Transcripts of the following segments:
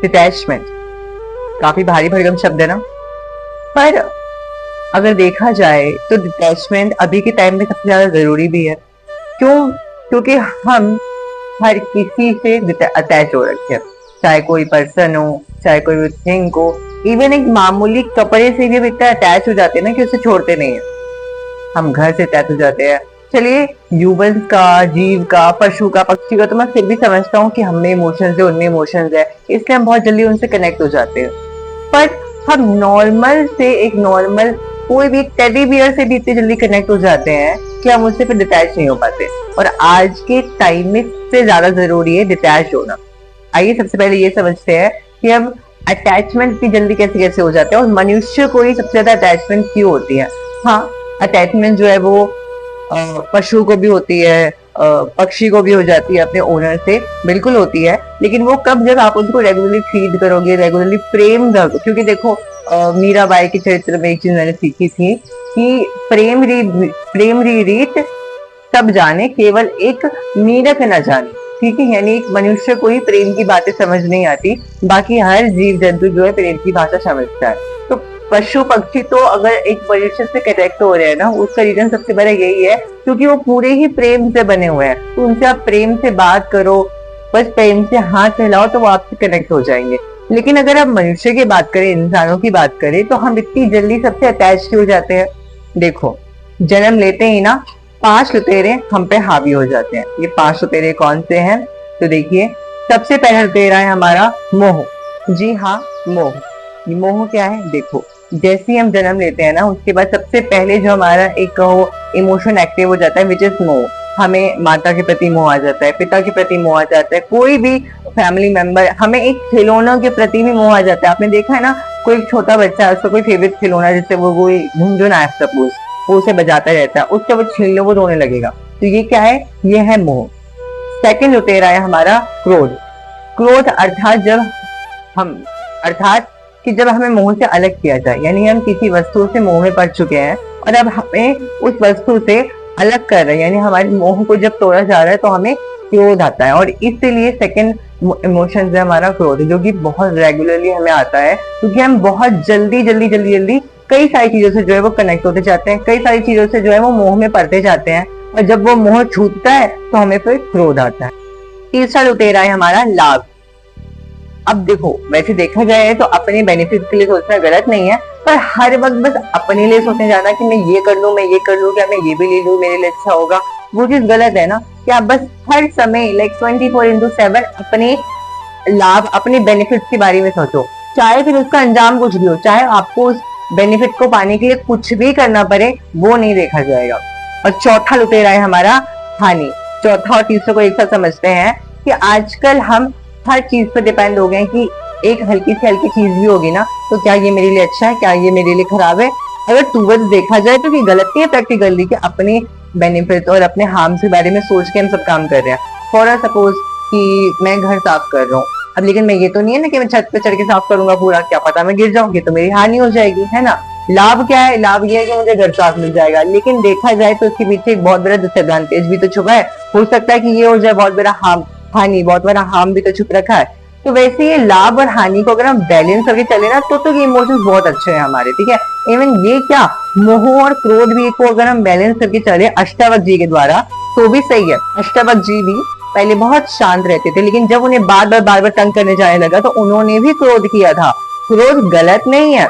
Detachment काफी भारी भरकम शब्द है ना, पर अगर देखा जाए तो डिटैचमेंट अभी के टाइम में सबसे ज्यादा जरूरी भी है। क्यों? क्योंकि हम हर किसी से अटैच हो रखे हैं, चाहे कोई पर्सन हो, चाहे कोई थिंग हो, इवन एक मामूली कपड़े से भी इतना अटैच हो जाते हैं ना कि उसे छोड़ते नहीं है। हम घर से अटैच हो जाते हैं। चलिए ह्यूमन का, जीव का, पशु का, पक्षी का तो मैं फिर भी समझता हूँ कि हमें इमोशंस है, उनमें इमोशंस है, इसलिए हम बहुत जल्दी उनसे कनेक्ट हो जाते हैं। पर हम नॉर्मल से एक नॉर्मल कोई भी टेडी बियर से भी इतनी जल्दी कनेक्ट हो जाते हैं कि हम उससे फिर डिटैच नहीं हो पाते। और आज के टाइम में सबसे ज्यादा जरूरी है डिटैच होना। आइए सबसे पहले ये समझते हैं कि हम अटैचमेंट इतनी जल्दी कैसे कैसे हो जाते हैं और मनुष्य को ही सबसे ज्यादा अटैचमेंट क्यों होती है। हाँ, अटैचमेंट जो है वो पशु को भी होती है, पक्षी को भी हो जाती है, अपने ओनर से बिल्कुल होती है। लेकिन वो कब, जब आप उनको रेगुलरली फीड करोगे, रेगुलरली प्रेम करोगे। क्योंकि देखो मीराबाई के चरित्र में एक चीज मैंने सीखी थी कि प्रेम रीत सब जाने, केवल एक मीरक न जाने। ठीक है, यानी एक मनुष्य को ही प्रेम की बातें समझ नहीं आती, बाकी हर जीव जंतु जो है प्रेम की भाषा समझता है। तो पशु पक्षी तो अगर एक मनुष्य से कनेक्ट हो रहे हैं ना, उसका रीजन सबसे बड़ा यही है क्योंकि वो पूरे ही प्रेम से बने हुए हैं। तो उनसे आप प्रेम से बात करो, बस प्रेम से हाथ हिलाओ तो वो आपसे कनेक्ट हो जाएंगे। लेकिन अगर आप मनुष्य की बात करें, इंसानों की बात करें, तो हम इतनी जल्दी सबसे अटैच हो जाते हैं। देखो, जन्म लेते ही ना 5 लुटेरे हम पे हावी हो जाते हैं। ये 5 लुटेरे कौन से हैं? तो देखिए, सबसे पहला लुटेरा है हमारा मोह। जी हाँ, मोह। ये मोह क्या है? देखो, जैसे ही हम जन्म लेते हैं ना, उसके बाद सबसे पहले जो हमारा एक इमोशन एक्टिव हो जाता है, विच इज मोह। हमें माता के प्रति मोह आ जाता है, पिता के प्रति मोह आ जाता है, कोई भी फैमिली मेंबर, हमें एक खिलौना के प्रति भी मोह आ जाता है। आपने देखा है ना, कोई छोटा बच्चा, उसका कोई फेवरेट खिलौना, जैसे वो कोई झुनझुन है सपोज, वो उसे बजाता रहता है, उससे वो छीन लो वो रोने लगेगा। तो ये क्या है? ये है मोह। सेकंड लुटेरा है हमारा क्रोध। क्रोध अर्थात कि जब हमें मोह से अलग किया जाए, यानी हम किसी वस्तु से मोह में पड़ चुके हैं और अब हमें उस वस्तु से अलग कर रहे हैं, यानी हमारे मोह को जब तोड़ा जा रहा है तो हमें क्रोध आता है। और इसलिए सेकंड इमोशन है हमारा क्रोध, जो कि बहुत रेगुलरली हमें आता है क्योंकि हम बहुत जल्दी कई सारी चीजों से जो है वो कनेक्ट होते जाते हैं, कई सारी चीजों से जो है वो मोह में पड़ते जाते हैं, और जब वो मोह छूटता है तो हमें फिर क्रोध आता है। तीसरा लुटेरा है हमारा लाभ। अब देखो, वैसे देखा जाए तो अपने बेनिफिट के लिए सोचना गलत नहीं है, पर हर वक्त बस अपने लिए सोचने जाना कि मैं ये कर लूं, मैं ये कर लूं, क्या मैं ये भी ले लूं, मेरे लिए अच्छा होगा, वो चीज गलत है ना। कि आप बस हर समय 24/7 अपने लाभ, अपने बेनिफिट के बारे में सोचो, चाहे फिर उसका अंजाम कुछ भी हो, चाहे आपको उस बेनिफिट को पाने के लिए कुछ भी करना पड़े, वो नहीं देखा जाएगा। और चौथा लुटेरा है हमारा हानि। चौथा और तीसरे को एक साथ समझते हैं कि आजकल हम हर चीज पर डिपेंड हो गए कि एक हल्की से हल्की चीज भी होगी ना, तो क्या ये मेरे लिए अच्छा है, क्या ये मेरे लिए खराब है। अगर टूवर्ड्स देखा जाए तो ये गलती है प्रैक्टिकली कि अपने बेनिफिट और अपने हार्म के बारे में सोच के हम सब काम कर रहे हैं। फॉर सपोज कि मैं घर साफ कर रहा हूँ, अब लेकिन मैं ये तो नहीं है ना कि मैं छत पे चढ़ के साफ करूंगा पूरा, क्या पता मैं गिर जाऊंगी तो मेरी हानि हो जाएगी, है ना। लाभ क्या है? लाभ ये है कि मुझे घर साफ मिल जाएगा, लेकिन देखा जाए तो उसके पीछे एक बहुत बड़ा डिसएडवांटेज भी तो छुपा है। हो सकता है कि ये हो जाए बहुत बड़ा हानि, बहुत बड़ा हार्म भी तो छुप रखा है। तो वैसे ये लाभ और हानि को अगर हम बैलेंस करके चले ना, तो ये इमोशंस बहुत अच्छे हैं हमारे, ठीक है। इवन ये क्या, मोह और क्रोध भी को अगर हम बैलेंस करके चले अष्टावक्र जी के द्वारा, तो भी सही है। अष्टावक्र जी भी पहले बहुत शांत रहते थे, लेकिन जब उन्हें बार बार तंग करने जाने लगा तो उन्होंने भी क्रोध किया था। क्रोध गलत नहीं है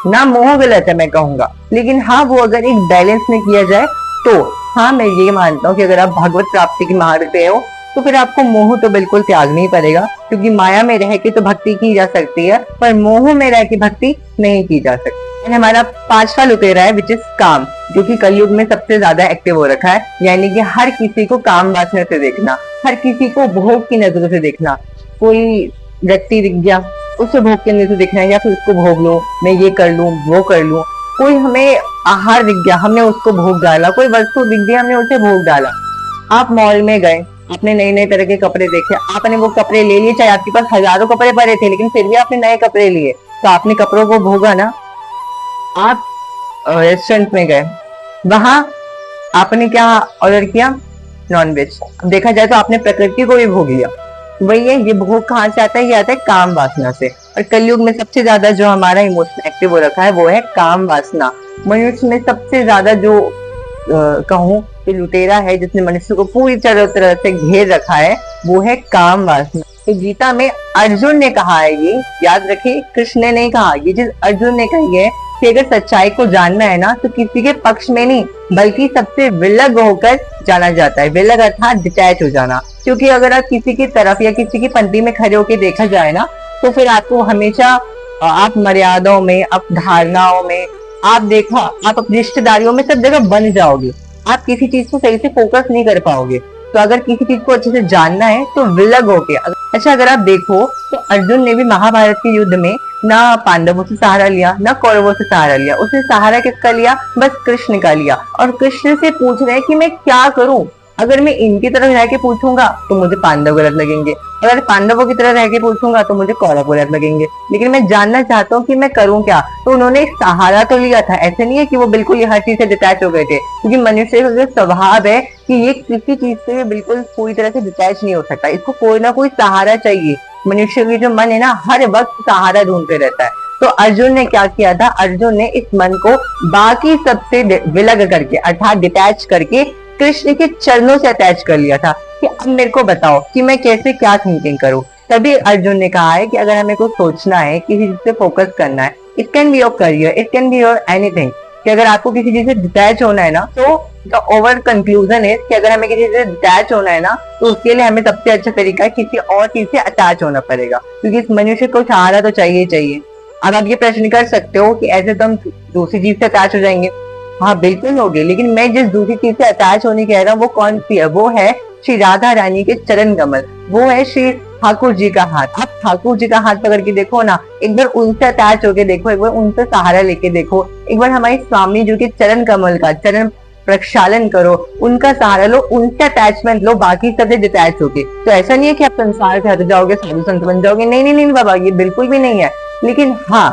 ना, मोह गलत है मैं कहूंगा, लेकिन हाँ वो अगर एक बैलेंस में किया जाए तो हाँ मैं ये मानता हूँ कि अगर आप भगवत प्राप्ति की मार्ग पे हो तो फिर आपको मोह तो बिल्कुल त्यागना ही पड़ेगा, क्योंकि माया में रह के तो भक्ति की जा सकती है, पर मोह में रह के भक्ति नहीं की जा सकती। हमारा पांचवा लुटेरा है विच इज काम, जो कि कलयुग में सबसे ज्यादा एक्टिव हो रखा है, यानी कि हर किसी को काम वासना से देखना, हर किसी को भोग की नजरों से देखना। कोई व्यक्ति दिख गया, उसे भोग के नजर से देखना है, या फिर उसको भोग लो, मैं ये कर लूं वो कर लूं। कोई हमें आहार दिख गया, हमने उसको भोग डाला, कोई वस्तु दिख गई, हमने उसे भोग डाला। आप मॉल में गए, आपने नए नए तरह के कपड़े देखे, आपने वो कपड़े ले लिए, चाहे आपके पास हजारों कपड़े पड़े थे, लेकिन फिर भी आपने नए कपड़े लिए, तो आपने कपड़ों को भोगा ना। आप रेस्टोरेंट में गए, वहां आपने क्या ऑर्डर किया? नॉनवेज। अब देखा जाए तो आपने प्रकृति को भी भोग लिया, वही है, ये भोग कहाँ से आता है? ये आता है काम वासना से। और कलयुग में सबसे ज्यादा जो हमारा इमोशन एक्टिव हो रखा है वो है काम वासना। मनुष्य में सबसे ज्यादा जो कहूँ कि लुटेरा है जिसने मनुष्य को पूरी तरह से घेर रखा है, वो है काम वासना। तो गीता में अर्जुन ने कहा है, ये याद रखिए, कृष्ण ने नहीं कहा। ये चीज अर्जुन ने कही है कि अगर सच्चाई को जानना है ना तो किसी के पक्ष में नहीं बल्कि सबसे विलग होकर जाना जाता है। विलग अर्थात डिटैच हो जाना। क्योंकि अगर आप किसी की तरफ या किसी की पंक्ति में खड़े होकर देखा जाए ना तो फिर आपको हमेशा आप मर्यादाओं में, आप धारणाओं में, आप अपनी रिश्तेदारियों में सब जगह बन जाओगे। आप किसी चीज को सही से फोकस नहीं कर पाओगे। तो अगर किसी चीज को अच्छे से जानना है तो विलग होके। अच्छा, अगर आप देखो तो अर्जुन ने भी महाभारत के युद्ध में ना पांडवों से सहारा लिया ना कौरवों से सहारा लिया। उसने सहारा किसका लिया? बस कृष्ण का लिया। और कृष्ण से पूछ रहे हैं कि मैं क्या करूं? अगर मैं इनकी तरफ रह के पूछूंगा तो मुझे पांडव गलत लगेंगे, अगर पांडवों की तरह रह के पूछूंगा तो मुझे कौरव गलत लगेंगे। लेकिन मैं जानना चाहता हूँ कि मैं करूँ क्या। तो उन्होंने सहारा तो लिया था। ऐसे नहीं है कि वो बिल्कुल ये हर चीज से डिटैच हो गए थे, क्योंकि मनुष्य का जो स्वभाव है कि ये किसी चीज से बिल्कुल पूरी तरह से डिटैच नहीं हो सकता। इसको कोई ना कोई सहारा चाहिए। मनुष्य की जो मन है ना हर वक्त सहारा ढूंढते रहता है। तो अर्जुन ने क्या किया था? अर्जुन ने इस मन को बाकी सबसे विलग करके अर्थात डिटैच करके कृष्ण के चरणों से अटैच कर लिया था कि अब मेरे को बताओ कि मैं कैसे क्या थिंकिंग करूं। तभी अर्जुन ने कहा है कि अगर हमें कुछ सोचना है, किसी चीज पे फोकस करना है, it can be your career, it can be your anything, कि अगर आपको किसी चीज से डिटैच होना है ना तो द ओवर कंक्लूजन है कि अगर हमें किसी चीज से डिटैच होना है ना तो उसके लिए हमें सबसे अच्छा तरीका है किसी और चीज से अटैच होना पड़ेगा। क्योंकि इस मनुष्य को सहारा तो चाहिए चाहिए। अब आप ये प्रश्न कर सकते हो कि ऐसे तो हम दूसरी चीज से अटैच हो जाएंगे। हाँ बिल्कुल होगी, लेकिन मैं जिस दूसरी चीज से अटैच होने कह रहा हूँ वो कौन सी है? वो है श्री राधा रानी के चरण कमल, वो है श्री ठाकुर जी का हाथ। आप ठाकुर जी का हाथ पकड़ के देखो ना, एक बार उनसे अटैच होके देखो, एक बार उनसे सहारा लेके देखो, एक बार हमारी स्वामी जी के चरण कमल का चरण प्रक्षालन करो, उनका सहारा लो, उनसे अटैचमेंट लो, बाकी सबसे डिटैच होके। तो ऐसा नहीं है कि आप संसार से हट जाओगे, साधु संत बन जाओगे, नहीं नहीं नहीं बाबा, ये बिल्कुल भी नहीं है। लेकिन हाँ,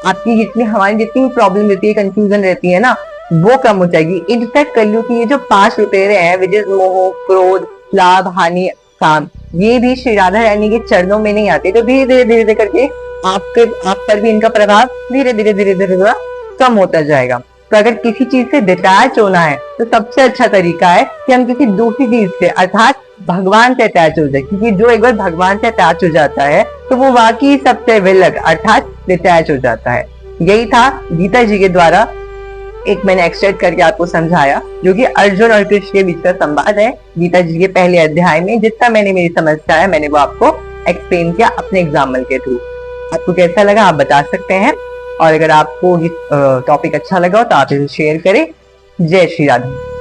आपकी हमारी जितनी प्रॉब्लम रहती है, कंफ्यूजन रहती है ना, वो कम हो जाएगी। इनफैक्ट कलयुग की ये जो 5 लुटेरे हैं, विच इज मोह, क्रोध, लाभ, हानि, काम, ये भी श्री राधा रानी के चरणों में नहीं आते। तो धीरे धीरे करके आप पर भी इनका प्रभाव धीरे धीरे कम होता जाएगा। तो अगर किसी चीज से डिटैच होना है तो सबसे अच्छा तरीका है कि हम किसी दूसरी चीज से अर्थात भगवान से अटैच हो जाए। क्योंकि जो एक बार भगवान से अटैच हो जाता है तो वो वाकई सबसे विलग अर्थात डिटैच हो जाता है। यही था गीता जी के द्वारा एक मैंने एक्सट्रैक्ट करके आपको समझाया, जो कि अर्जुन और कृष्ण के बीच का संवाद है गीता जी के पहले अध्याय में। जितना मैंने मेरी समझ से आया मैंने वो आपको एक्सप्लेन किया अपने एग्जाम्पल के थ्रू। आपको कैसा लगा आप बता सकते हैं, और अगर आपको ये टॉपिक अच्छा लगा हो तो आप इसे शेयर करें। जय श्री राधे।